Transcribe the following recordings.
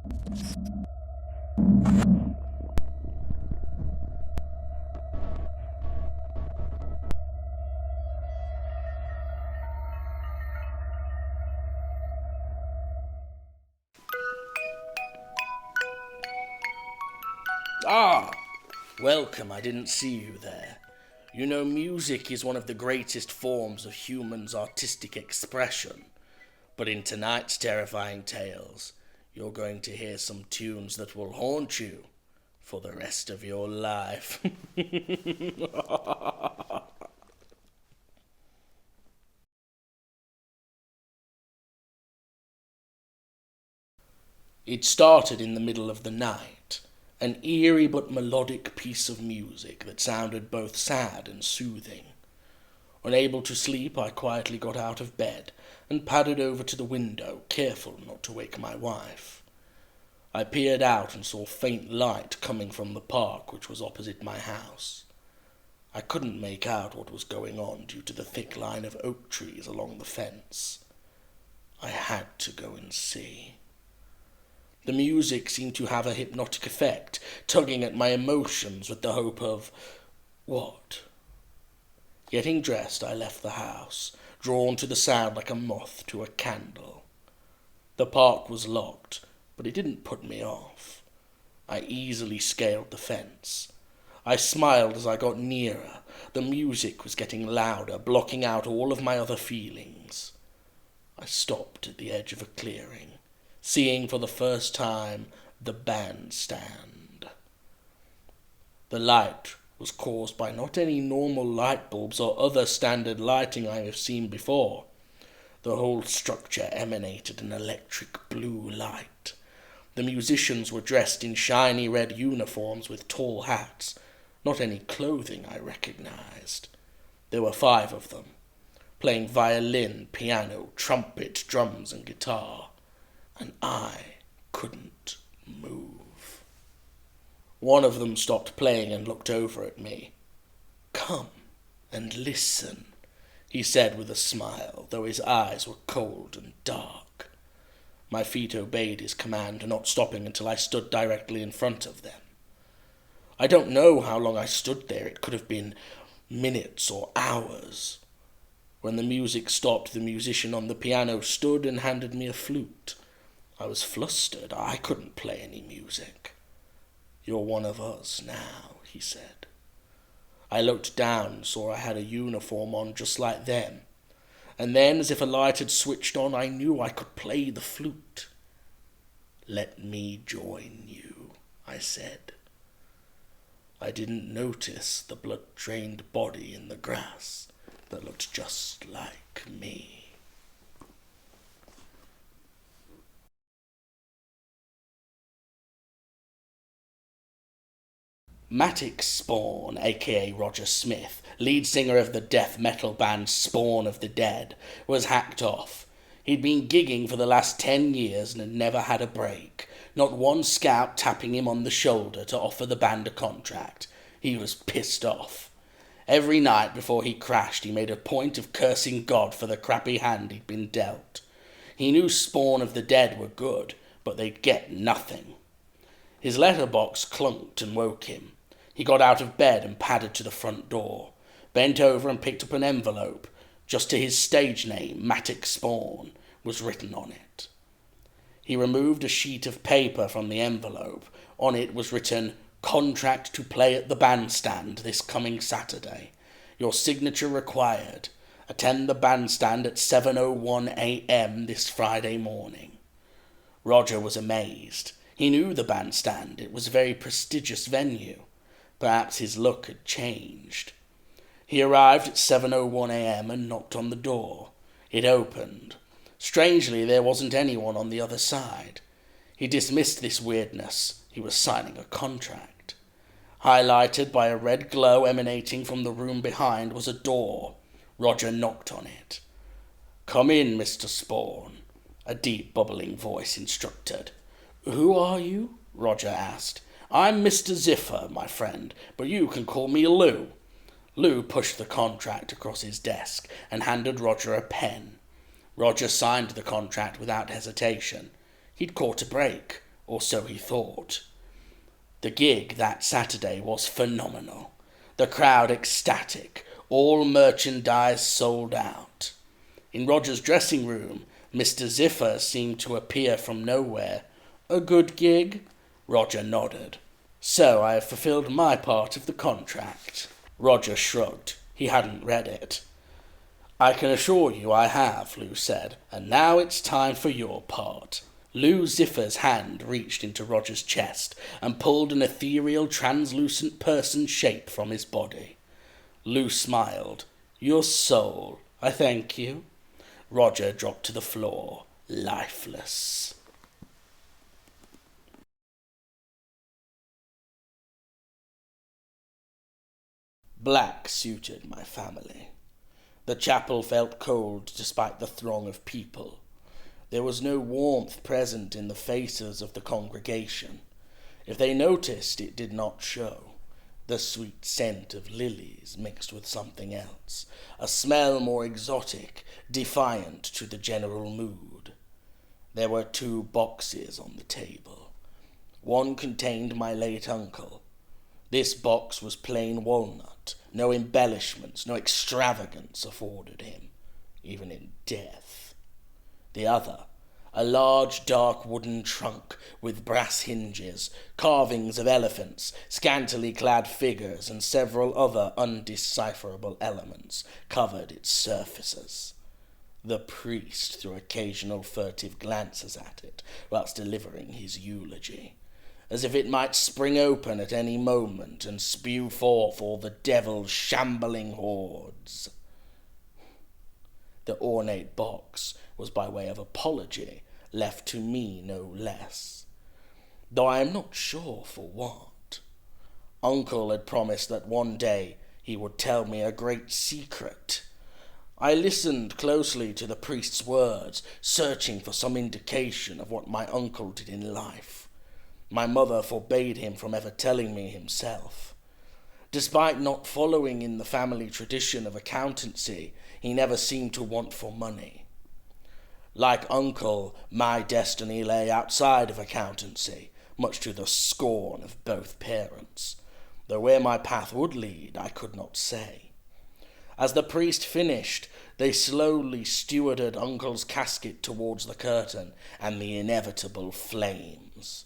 Ah, welcome, I didn't see you there. You know, music is one of the greatest forms of humans' artistic expression. But in tonight's terrifying tales, you're going to hear some tunes that will haunt you for the rest of your life. It started in the middle of the night, an eerie but melodic piece of music that sounded both sad and soothing. Unable to sleep, I quietly got out of bed and padded over to the window, careful not to wake my wife. I peered out and saw faint light coming from the park which was opposite my house. I couldn't make out what was going on due to the thick line of oak trees along the fence. I had to go and see. The music seemed to have a hypnotic effect, tugging at my emotions with the hope of... what? Getting dressed, I left the house, drawn to the sound like a moth to a candle. The park was locked, but it didn't put me off. I easily scaled the fence. I smiled as I got nearer. The music was getting louder, blocking out all of my other feelings. I stopped at the edge of a clearing, seeing for the first time the bandstand. The light was caused by not any normal light bulbs or other standard lighting I have seen before. The whole structure emanated an electric blue light. The musicians were dressed in shiny red uniforms with tall hats, not any clothing I recognized. There were 5 of them, playing violin, piano, trumpet, drums, and guitar. And I couldn't move. One of them stopped playing and looked over at me. "Come and listen," he said with a smile, though his eyes were cold and dark. My feet obeyed his command, not stopping until I stood directly in front of them. I don't know how long I stood there. It could have been minutes or hours. When the music stopped, the musician on the piano stood and handed me a flute. I was flustered. I couldn't play any music. "You're one of us now," he said. I looked down and saw I had a uniform on just like them. And then, as if a light had switched on, I knew I could play the flute. "Let me join you," I said. I didn't notice the blood-drained body in the grass that looked just like me. Matic Spawn, aka Roger Smith, lead singer of the death metal band Spawn of the Dead, was hacked off. He'd been gigging for the last 10 years and had never had a break. Not one scout tapping him on the shoulder to offer the band a contract. He was pissed off. Every night before he crashed, he made a point of cursing God for the crappy hand he'd been dealt. He knew Spawn of the Dead were good, but they'd get nothing. His letterbox clunked and woke him. He got out of bed and padded to the front door, bent over and picked up an envelope. Just to his stage name, Matic Spawn, was written on it. He removed a sheet of paper from the envelope. On it was written, "Contract to play at the bandstand this coming Saturday. Your signature required. Attend the bandstand at 7:01 a.m. this Friday morning." Roger was amazed. He knew the bandstand. It was a very prestigious venue. Perhaps his luck had changed. He arrived at 7:01 a.m. and knocked on the door. It opened. Strangely, there wasn't anyone on the other side. He dismissed this weirdness. He was signing a contract. Highlighted by a red glow emanating from the room behind was a door. Roger knocked on it. "Come in, Mr. Spawn," a deep, bubbling voice instructed. "Who are you?" Roger asked. "I'm Mr. Ziffer, my friend, but you can call me Lou." Lou pushed the contract across his desk and handed Roger a pen. Roger signed the contract without hesitation. He'd caught a break. or so he thought. The gig that Saturday was phenomenal. The crowd ecstatic, all merchandise sold out. In Roger's dressing room, Mr. Ziffer seemed to appear from nowhere. A good gig? Roger nodded. So I have fulfilled my part of the contract. Roger shrugged. He hadn't read it. I can assure you I have, Lou said, and now it's time for your part. Lou Ziffer's hand reached into Roger's chest and pulled an ethereal, translucent person shape from his body. Lou smiled. Your soul, I thank you. Roger dropped to the floor, lifeless. Black suited my family. The chapel felt cold despite the throng of people. There was no warmth present in the faces of the congregation. If they noticed, it did not show. The sweet scent of lilies mixed with something else, a smell more exotic, defiant to the general mood. There were 2 boxes on the table. One contained my late uncle. This box was plain walnut, no embellishments, no extravagance afforded him, even in death. The other, a large dark wooden trunk with brass hinges, carvings of elephants, scantily clad figures, and several other undecipherable elements covered its surfaces. The priest threw occasional furtive glances at it whilst delivering his eulogy, as if it might spring open at any moment and spew forth all the devil's shambling hordes. The ornate box was by way of apology, left to me no less, though I am not sure for what. Uncle had promised that one day he would tell me a great secret. I listened closely to the priest's words, searching for some indication of what my uncle did in life. My mother forbade him from ever telling me himself. Despite not following in the family tradition of accountancy, he never seemed to want for money. Like Uncle, my destiny lay outside of accountancy, much to the scorn of both parents, though where my path would lead I could not say. As the priest finished, they slowly stewarded Uncle's casket towards the curtain and the inevitable flames.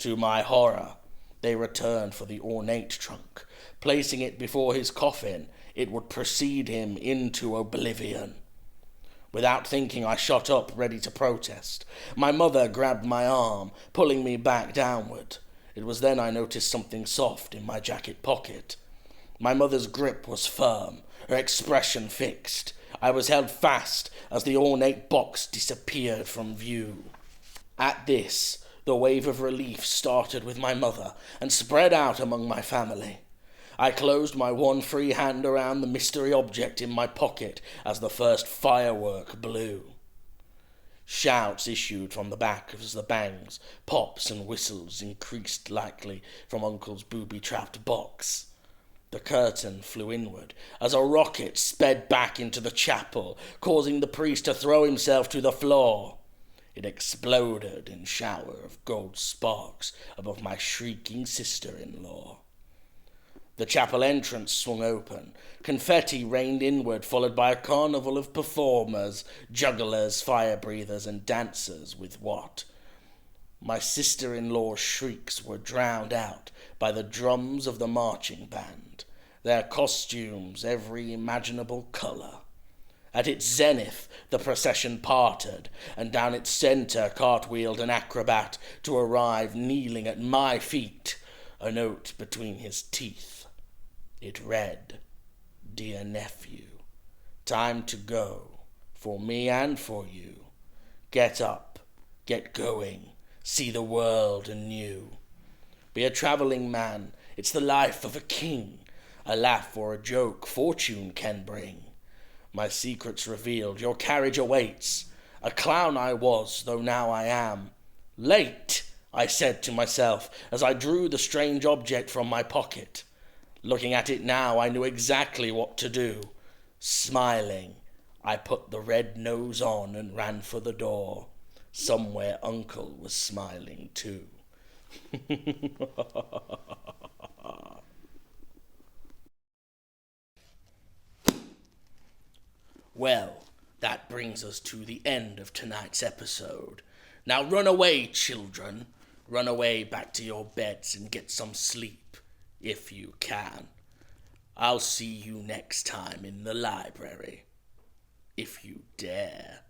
To my horror, they returned for the ornate trunk. Placing it before his coffin, it would precede him into oblivion. Without thinking, I shot up, ready to protest. My mother grabbed my arm, pulling me back downward. It was then I noticed something soft in my jacket pocket. My mother's grip was firm, her expression fixed. I was held fast as the ornate box disappeared from view. At this, the wave of relief started with my mother and spread out among my family. I closed my one free hand around the mystery object in my pocket as the first firework blew. Shouts issued from the back as the bangs, pops, and whistles increased lightly from Uncle's booby-trapped box. The curtain flew inward as a rocket sped back into the chapel, causing the priest to throw himself to the floor. It exploded in a shower of gold sparks above my shrieking sister-in-law. The chapel entrance swung open. Confetti rained inward, followed by a carnival of performers, jugglers, fire-breathers, and dancers with what? My sister-in-law's shrieks were drowned out by the drums of the marching band, their costumes every imaginable colour. At its zenith, the procession parted, and down its centre cartwheeled an acrobat to arrive kneeling at my feet, a note between his teeth. It read, "Dear nephew, time to go, for me and for you. Get up, get going, see the world anew. Be a travelling man, it's the life of a king. A laugh or a joke fortune can bring. My secret's revealed, your carriage awaits. A clown I was, though now I am. Late, I said to myself as I drew the strange object from my pocket. Looking at it now, I knew exactly what to do. Smiling, I put the red nose on and ran for the door. Somewhere Uncle was smiling too. Well, that brings us to the end of tonight's episode. Now run away, children. Run away back to your beds and get some sleep, if you can. I'll see you next time in the library, if you dare.